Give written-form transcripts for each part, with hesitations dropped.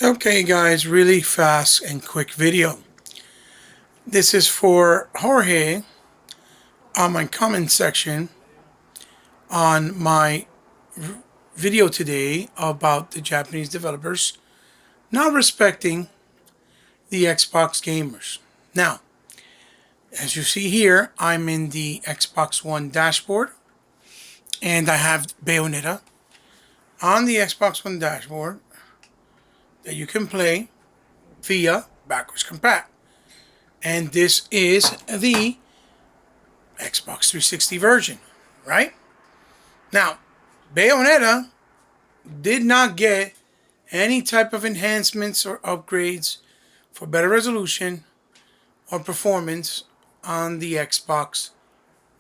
Okay guys, really fast and quick video. This is for Jorge on my comment section on my video today about the Japanese developers not respecting the Xbox gamers. Now, as you see here, I'm in the Xbox One dashboard and I have Bayonetta on the Xbox One dashboard that you can play via backwards compat. And this is the Xbox 360 version, right? Now, Bayonetta did not get any type of enhancements or upgrades for better resolution or performance on the Xbox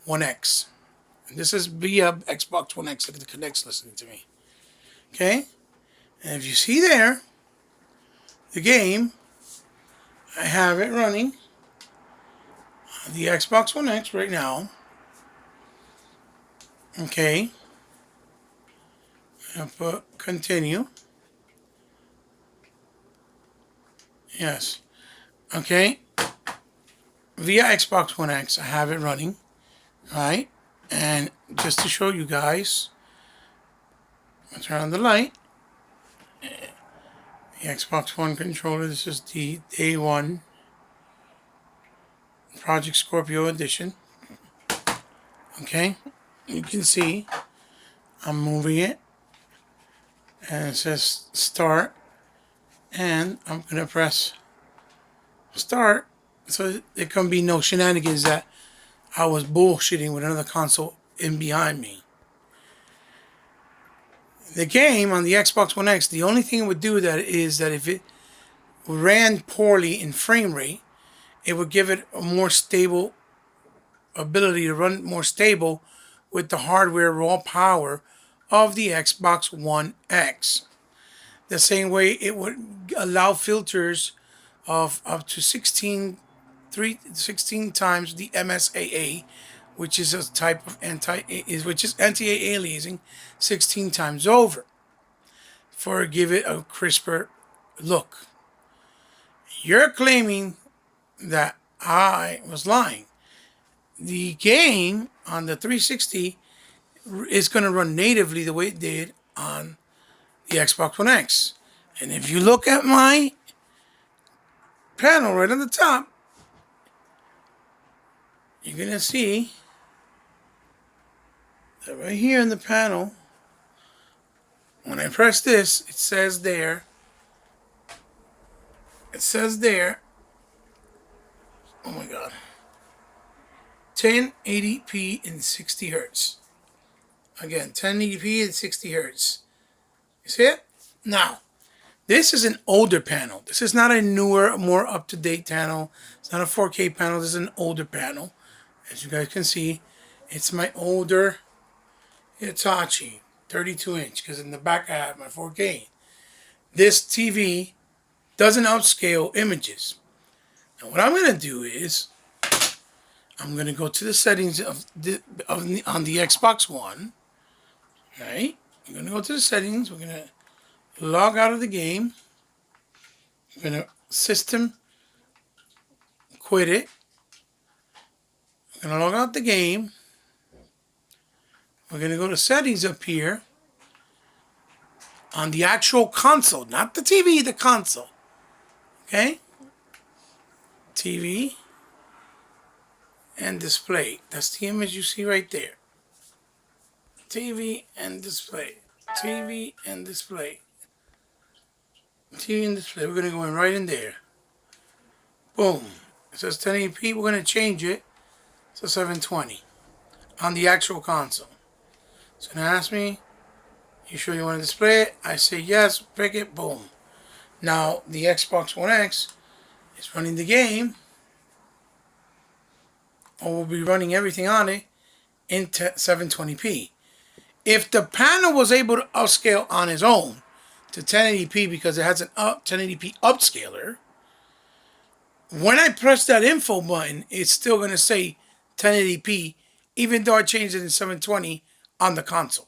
One X. And this is via Xbox One X that connects listening to me. Okay? And if you see there, the game, I have it running on the Xbox One X right now. Okay. I'll put continue. Yes. Okay. Via Xbox One X, I have it running. Right? And just to show you guys, I'll turn on the light. The Xbox One controller. This is the Day 1 Project Scorpio edition. Okay. You can see I'm moving it. And it says start. And I'm going to press start. So there can be no shenanigans that I was bullshitting with another console in behind me. The game on the Xbox One X, the only thing it would do that is that if it ran poorly in frame rate, it would give it a more stable ability to run more stable with the hardware raw power of the Xbox One X. The same way it would allow filters of up to 16 times the MSAA, which is a type of anti-aliasing 16 times over for give it a crisper look. You're claiming that I was lying. The game on the 360 is going to run natively the way it did on the Xbox One X. And if you look at my panel right on the top, you're going to see that right here in the panel, when I press this, it says there, oh my God, 1080p in 60 hertz. Again, 1080p and 60 hertz. You see it? Now, this is an older panel. This is not a newer, more up-to-date panel. It's not a 4K panel. This is an older panel. As you guys can see, it's my older Hitachi 32-inch, because in the back I have my 4K. This TV doesn't upscale images. Now what I'm going to do is I'm going to go to the settings on the Xbox One. Right? I'm going to go to the settings. We're going to log out of the game. I'm going to system quit it. I'm going to log out the game. We're going to go to settings up here on the actual console, not the TV, the console. Okay? TV and display. That's the image you see right there. TV and display. TV and display. TV and display. We're going to go in right in there. Boom. It says 1080p. We're going to change it to 720 on the actual console. So now ask me, you sure you want to display it? I say yes, pick it, boom. Now the Xbox One X is running the game, or will be running everything on it in 720p. If the panel was able to upscale on its own to 1080p because it has an 1080p upscaler, when I press that info button, it's still going to say 1080p, even though I changed it in 720 on the console.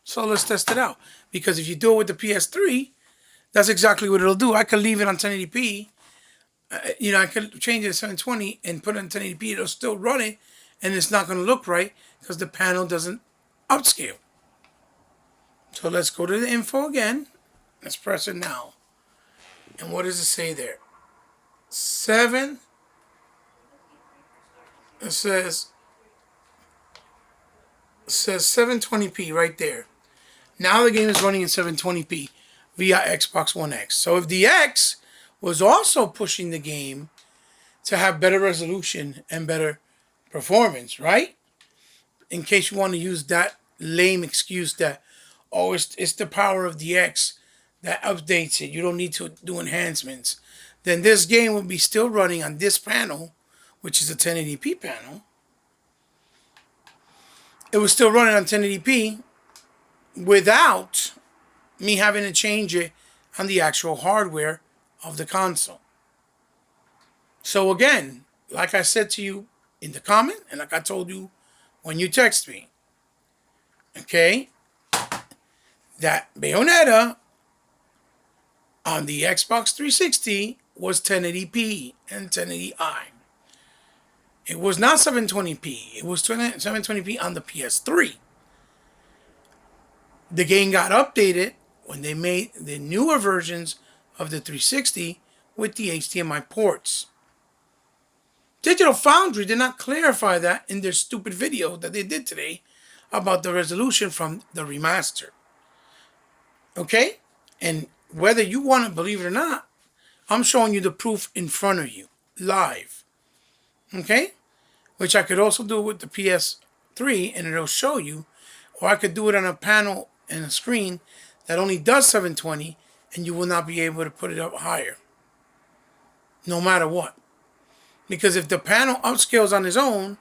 So let's test it out. Because if you do it with the PS3, That's exactly what it'll do. I could leave it on 1080p. I could change it to 720 and put it on 1080p. It'll still run it, and it's not going to look right because the panel doesn't upscale. So let's go to the info again. Let's press it now. And what does it say there? 7. It says 720p right there. Now the game is running in 720p via Xbox One X. So if the X was also pushing the game to have better resolution and better performance, right? In case you want to use that lame excuse that, oh, it's the power of the X that updates it. You don't need to do enhancements. Then this game will be still running on this panel, which is a 1080p panel. It was still running on 1080p without me having to change it on the actual hardware of the console. So again, like I said to you in the comment, and like I told you when you text me, okay, that Bayonetta on the Xbox 360 was 1080p and 1080i. It was not 720p. It was 720p on the PS3. The game got updated when they made the newer versions of the 360 with the HDMI ports. Digital Foundry did not clarify that in their stupid video that they did today about the resolution from the remaster. Okay? And whether you want to believe it or not, I'm showing you the proof in front of you, live. Okay? Which I could also do with the PS3 and it'll show you. Or I could do it on a panel and a screen that only does 720 and you will not be able to put it up higher. No matter what. Because if the panel upscales on its own,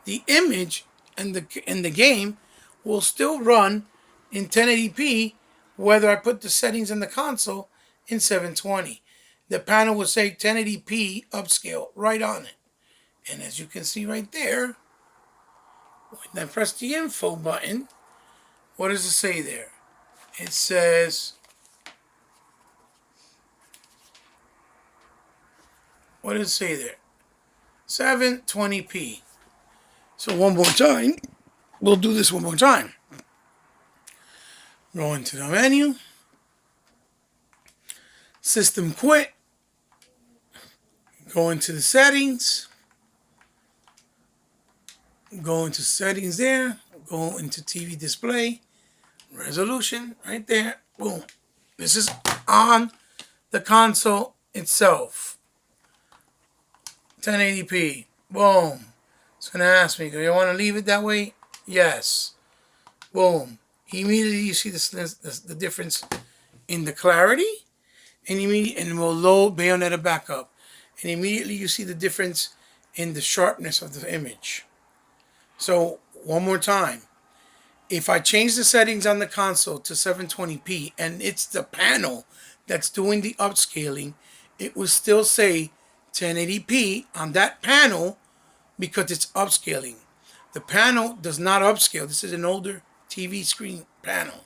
the image and the game will still run in 1080p whether I put the settings in the console in 720. The panel will say 1080p upscale right on it. And as you can see right there, when I press the info button, what does it say there? It says, what does it say there? 720p. So one more time, we'll do this one more time. Go into the menu, system quit, go into the settings, go into settings there, go into TV display, resolution right there, boom. This is on the console itself. 1080p, boom. It's going to ask me, do you want to leave it that way? Yes. Boom. Immediately you see the difference in the clarity, and we'll load Bayonetta back up. And immediately you see the difference in the sharpness of the image. So, one more time. If I change the settings on the console to 720p and it's the panel that's doing the upscaling, it will still say 1080p on that panel because it's upscaling. The panel does not upscale. This is an older TV screen panel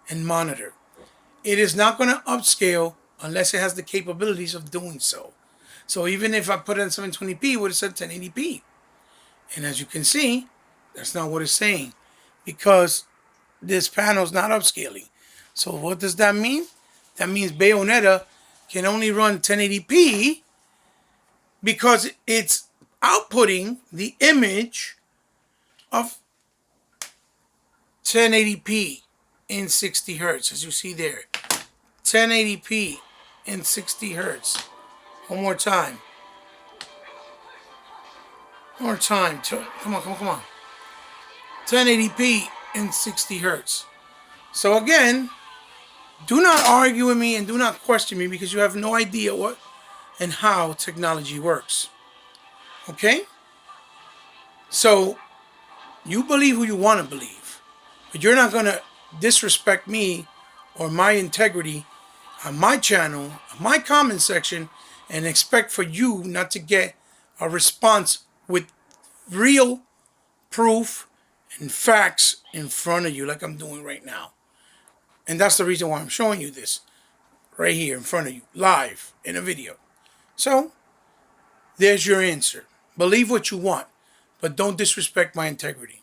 and monitor. It is not going to upscale unless it has the capabilities of doing so. So even if I put it on 720p, it would have said 1080p. And as you can see, that's not what it's saying because this panel is not upscaling. So what does that mean? That means Bayonetta can only run 1080p because it's outputting the image of 1080p in 60 hertz, as you see there. 1080p in 60 hertz. One more time. One more time. Come on. 1080p in 60 hertz. So again, do not argue with me and do not question me because you have no idea what and how technology works. Okay? So, you believe who you want to believe. But you're not going to disrespect me or my integrity on my channel, my comment section, and expect for you not to get a response with real proof and facts in front of you like I'm doing right now. And that's the reason why I'm showing you this. right here in front of you, live in a video. So, there's your answer. Believe what you want, but don't disrespect my integrity.